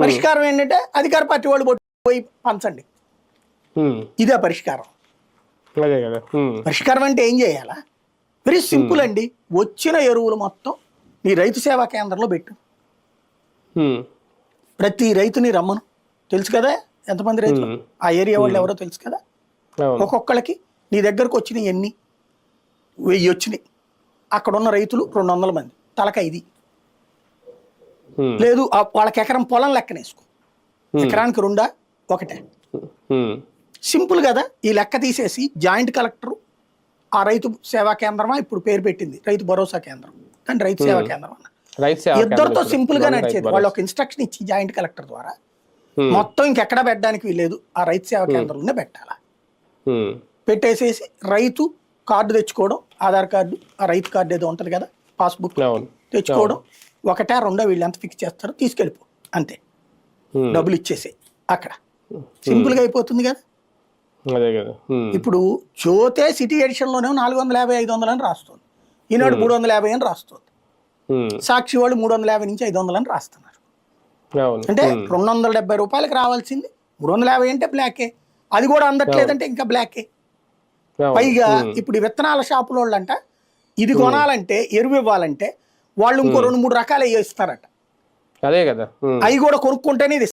పరిష్కారం ఏంటంటే అధికార పార్టీ వాళ్ళు పోయి పంచండి, ఇదే పరిష్కారం. అదే కదా. పరిష్కారం అంటే ఏం చేయాలా? వెరీ సింపుల్ అండి. వచ్చిన ఎరువులు మొత్తం నీ రైతు సేవా కేంద్రంలో పెట్టు. ప్రతి రైతుని రమ్మను. తెలుసు కదా ఎంతమంది రైతులు ఆ ఏరియా వాళ్ళు ఎవరో తెలుసు కదా. ఒక్కొక్కళ్ళకి నీ దగ్గరకు వచ్చినాయి ఎన్ని 1000 వచ్చినాయి. అక్కడ ఉన్న రైతులు 200 మంది, తలక ఇది లేదు. వాళ్ళకి ఎకరం పొలం లెక్కనేసుకో, ఎకరానికి 2 1 సింపుల్ కదా. ఈ లెక్క తీసేసి జాయింట్ కలెక్టర్ ఆ రైతు సేవా కేంద్రమా ఇప్పుడు పేరు పెట్టింది రైతు భరోసా కేంద్రం, కానీ రైతు సేవా కేంద్రం అన్న ఇద్దరితో సింపుల్ గా నడిచేది. వాళ్ళు ఒక ఇన్స్ట్రక్షన్ ఇచ్చి జాయింట్ కలెక్టర్ ద్వారా మొత్తం ఇంకెక్కడా పెట్టడానికి వీల్లేదు, ఆ రైతు సేవా కేంద్రంలోనే పెట్టాలా. పెట్టేసేసి రైతు కార్డు తెచ్చుకోవడం, ఆధార్ కార్డు, ఆ రైతు కార్డు ఏదో ఉంటది కదా పాస్బుక్ తెచ్చుకోవడం, 1 2 వీళ్ళు ఎంత ఫిక్స్ చేస్తారో తీసుకెళ్ళిపో, అంతే. డబ్బులు ఇచ్చేసే అక్కడ సింపుల్ గా అయిపోతుంది కదా. ఇప్పుడు జ్యోతే సిటీ ఎడిషన్ లోనే 450 500 అని రాస్తుంది, ఈనాడు 350 అని రాస్తుంది, సాక్షి వాళ్ళు 350 నుంచి 500 అని రాస్తున్నారు. అంటే 270 రూపాయలకి రావాల్సింది 350 అంటే బ్లాకే, అది కూడా అందట్లేదంటే ఇంకా బ్లాకే. పైగా ఇప్పుడు విత్తనాల షాపుల వాళ్ళంట ఇది కొనాలంటే ఎరువు ఇవ్వాలంటే వాళ్ళు ఇంకో 2 3 రకాలు ఇస్తారట, అదే కదా, అవి కూడా కొనుక్కుంటేనే ఇది